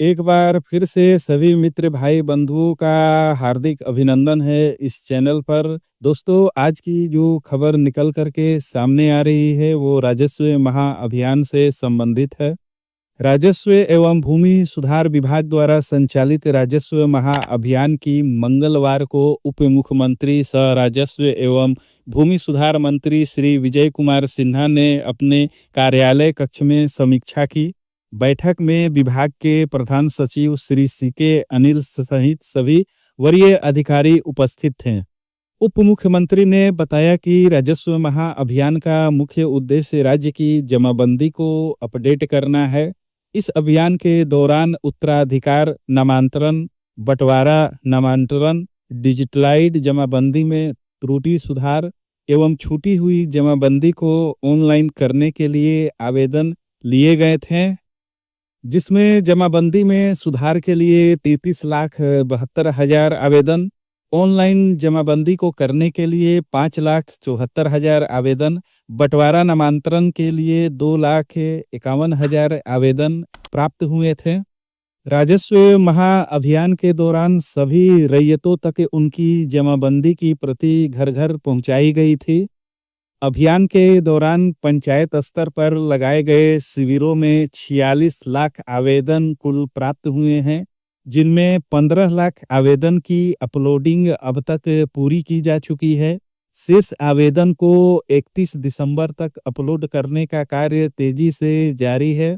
एक बार फिर से सभी मित्र भाई बंधुओं का हार्दिक अभिनंदन है इस चैनल पर। दोस्तों, आज की जो खबर निकल कर के सामने आ रही है वो राजस्व महाअभियान से संबंधित है। राजस्व एवं भूमि सुधार विभाग द्वारा संचालित राजस्व महाअभियान की मंगलवार को उप मुख्यमंत्री सह राजस्व एवं भूमि सुधार मंत्री श्री विजय कुमार सिन्हा ने अपने कार्यालय कक्ष में समीक्षा की। बैठक में विभाग के प्रधान सचिव श्री सीके अनिल सहित सभी वरीय अधिकारी उपस्थित थे। उप मुख्यमंत्री ने बताया कि राजस्व महाअभियान का मुख्य उद्देश्य राज्य की जमाबंदी को अपडेट करना है। इस अभियान के दौरान उत्तराधिकार नामांतरण, बंटवारा नामांतरण, डिजिटलाइज्ड जमाबंदी में त्रुटि सुधार एवं छूटी हुई जमाबंदी को ऑनलाइन करने के लिए आवेदन लिए गए थे, जिसमें जमाबंदी में सुधार के लिए 33,72,000 आवेदन, ऑनलाइन जमाबंदी को करने के लिए 5,74,000 आवेदन, बंटवारा नामांतरण के लिए 2,51,000 आवेदन प्राप्त हुए थे। राजस्व महाअभियान के दौरान सभी रैयतों तक उनकी जमाबंदी की प्रति घर घर पहुंचाई गई थी। अभियान के दौरान पंचायत स्तर पर लगाए गए शिविरों में 46 लाख आवेदन कुल प्राप्त हुए हैं, जिनमें 15 लाख आवेदन की अपलोडिंग अब तक पूरी की जा चुकी है। शेष आवेदन को 31 दिसंबर तक अपलोड करने का कार्य तेजी से जारी है।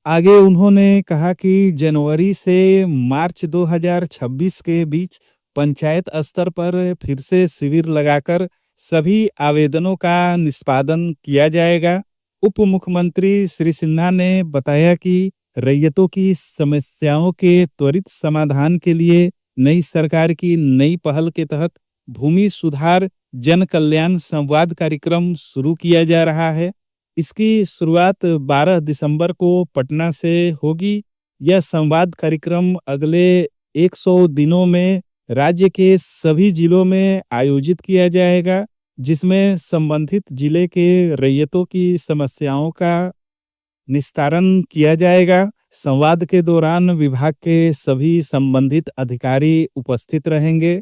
आगे उन्होंने कहा कि जनवरी से मार्च 2026 के बीच पंचायत स्तर पर फिर से शिविर लगाकर सभी आवेदनों का निष्पादन किया जाएगा। उप मुख्यमंत्री श्री सिन्हा ने बताया कि रैयतों की समस्याओं के त्वरित समाधान के लिए नई सरकार की नई पहल के तहत भूमि सुधार जन कल्याण संवाद कार्यक्रम शुरू किया जा रहा है। इसकी शुरुआत 12 दिसंबर को पटना से होगी। यह संवाद कार्यक्रम अगले 100 दिनों में राज्य के सभी जिलों में आयोजित किया जाएगा, जिसमें संबंधित जिले के रैयतों की समस्याओं का निस्तारण किया जाएगा। संवाद के दौरान विभाग के सभी संबंधित अधिकारी उपस्थित रहेंगे।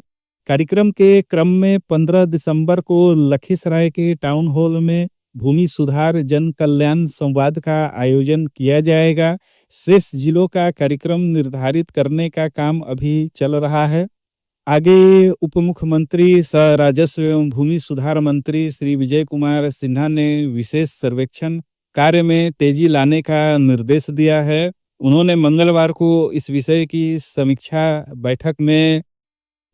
कार्यक्रम के क्रम में 15 दिसंबर को लखीसराय के टाउन हॉल में भूमि सुधार जन कल्याण संवाद का आयोजन किया जाएगा। शेष जिलों का कार्यक्रम निर्धारित करने का काम अभी चल रहा है। आगे उप मुख्यमंत्री सह राजस्व एवं भूमि सुधार मंत्री श्री विजय कुमार सिन्हा ने विशेष सर्वेक्षण कार्य में तेजी लाने का निर्देश दिया है। उन्होंने मंगलवार को इस विषय की समीक्षा बैठक में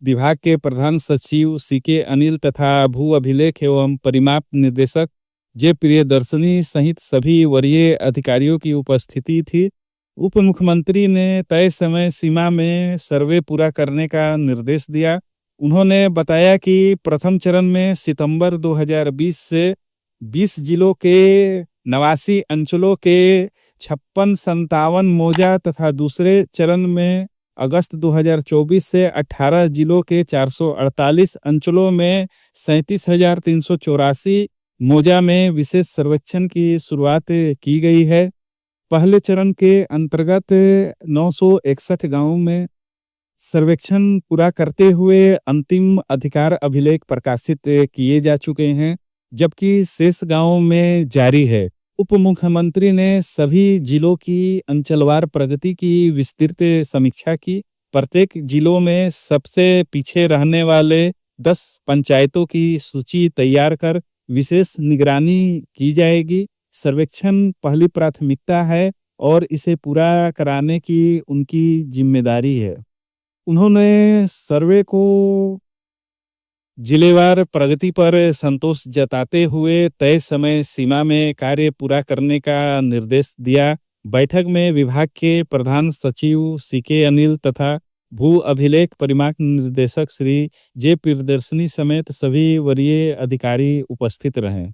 विभाग के प्रधान सचिव सीके अनिल तथा भू अभिलेख एवं परिमाप निर्देशक जे प्रियदर्शनी सहित सभी वरीय अधिकारियों की उपस्थिति थी। उप मुख्यमंत्री ने तय समय सीमा में सर्वे पूरा करने का निर्देश दिया। उन्होंने बताया कि प्रथम चरण में सितंबर 2020 से 20 जिलों के 89 अंचलों के 56-57 मौजा तथा दूसरे चरण में अगस्त 2024 से 18 जिलों के 448 अंचलों में 37,384 मौजा में विशेष सर्वेक्षण की शुरुआत की गई है। पहले चरण के अंतर्गत 961 गांवों में सर्वेक्षण पूरा करते हुए अंतिम अधिकार अभिलेख प्रकाशित किए जा चुके हैं, जबकि शेष गांवों में जारी है। उप मुख्यमंत्री ने सभी जिलों की अंचलवार प्रगति की विस्तृत समीक्षा की। प्रत्येक जिलों में सबसे पीछे रहने वाले 10 पंचायतों की सूची तैयार कर विशेष निगरानी की जाएगी। सर्वेक्षण पहली प्राथमिकता है और इसे पूरा कराने की उनकी जिम्मेदारी है। उन्होंने सर्वे को जिलेवार प्रगति पर संतोष जताते हुए तय समय सीमा में कार्य पूरा करने का निर्देश दिया। बैठक में विभाग के प्रधान सचिव सीके अनिल तथा भू अभिलेख परिमाप निर्देशक श्री जे प्रियदर्शनी समेत सभी वरीय अधिकारी उपस्थित रहे।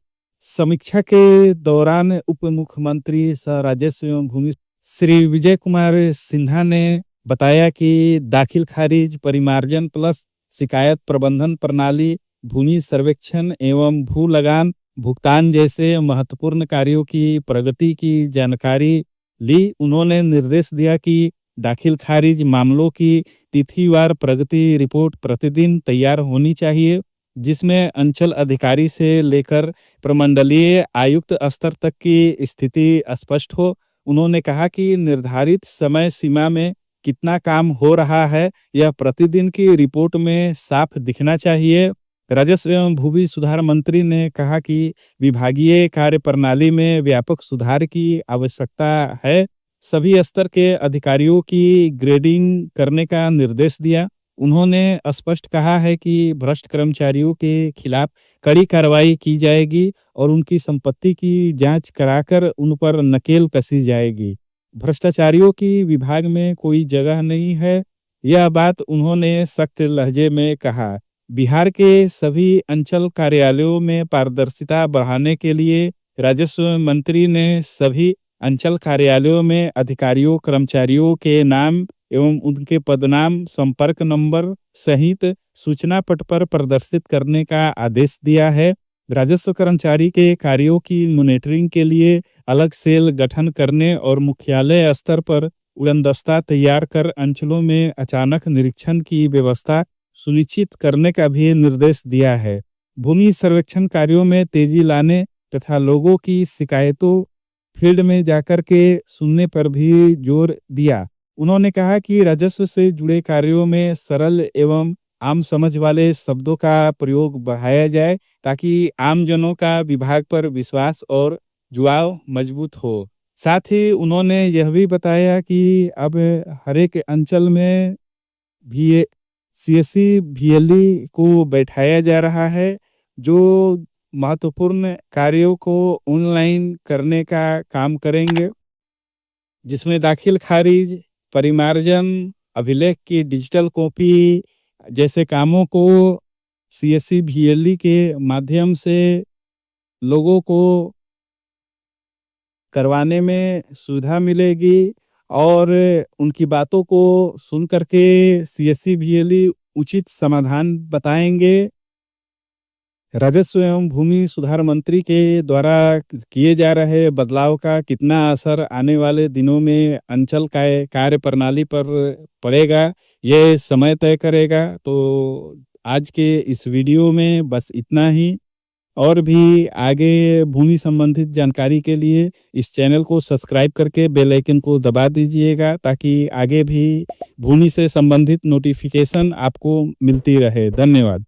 समीक्षा के दौरान उप मुख्यमंत्री सह राजस्व एवं भूमि श्री विजय कुमार सिन्हा ने बताया कि दाखिल खारिज, परिमार्जन प्लस शिकायत प्रबंधन प्रणाली, भूमि सर्वेक्षण एवं भू लगान भुगतान जैसे महत्वपूर्ण कार्यों की प्रगति की जानकारी ली। उन्होंने निर्देश दिया कि दाखिल खारिज मामलों की तिथिवार प्रगति रिपोर्ट प्रतिदिन तैयार होनी चाहिए, जिसमें अंचल अधिकारी से लेकर प्रमंडलीय आयुक्त स्तर तक की स्थिति स्पष्ट हो। उन्होंने कहा कि निर्धारित समय सीमा में कितना काम हो रहा है, यह प्रतिदिन की रिपोर्ट में साफ दिखना चाहिए। राजस्व एवं भूमि सुधार मंत्री ने कहा कि विभागीय कार्य प्रणाली में व्यापक सुधार की आवश्यकता है। सभी स्तर के अधिकारियों की ग्रेडिंग करने का निर्देश दिया। उन्होंने स्पष्ट कहा है कि भ्रष्ट कर्मचारियों के खिलाफ कड़ी कार्रवाई की जाएगी और उनकी संपत्ति की जांच कराकर उन पर नकेल कसी जाएगी। भ्रष्टाचारियों की विभाग में कोई जगह नहीं है, यह बात उन्होंने सख्त लहजे में कहा। बिहार के सभी अंचल कार्यालयों में पारदर्शिता बढ़ाने के लिए राजस्व मंत्री ने सभी अंचल कार्यालयों में अधिकारियों कर्मचारियों के नाम एवं उनके पदनाम संपर्क नंबर सहित सूचना पट पर प्रदर्शित करने का आदेश दिया है। राजस्व कर्मचारी के कार्यों की मॉनिटरिंग के लिए अलग सेल गठन करने और मुख्यालय स्तर पर उड़नदस्ता तैयार कर अंचलों में अचानक निरीक्षण की व्यवस्था सुनिश्चित करने का भी निर्देश दिया है। भूमि सर्वेक्षण कार्यों में तेजी लाने तथा लोगों की शिकायतों फील्ड में जाकर के सुनने पर भी जोर दिया। उन्होंने कहा कि राजस्व से जुड़े कार्यों में सरल एवं आम समझ वाले शब्दों का प्रयोग बढ़ाया जाए, ताकि आमजनों का विभाग पर विश्वास और जुड़ाव मजबूत हो। साथ ही उन्होंने यह भी बताया कि अब हर एक अंचल में भी सीएससी VLE को बैठाया जा रहा है, जो महत्वपूर्ण कार्यों को ऑनलाइन करने का काम करेंगे, जिसमें दाखिल खारिज, परिमार्जन, अभिलेख की डिजिटल कॉपी जैसे कामों को सीएससी VLE के माध्यम से लोगों को करवाने में सुविधा मिलेगी और उनकी बातों को सुन करके सीएससी VLE उचित समाधान बताएंगे। राजस्व एवं भूमि सुधार मंत्री के द्वारा किए जा रहे बदलाव का कितना असर आने वाले दिनों में अंचल कार्य प्रणाली पर पड़ेगा, ये समय तय करेगा। तो आज के इस वीडियो में बस इतना ही। और भी आगे भूमि संबंधित जानकारी के लिए इस चैनल को सब्सक्राइब करके बेल आइकन को दबा दीजिएगा, ताकि आगे भी भूमि से संबंधित नोटिफिकेशन आपको मिलती रहे। धन्यवाद।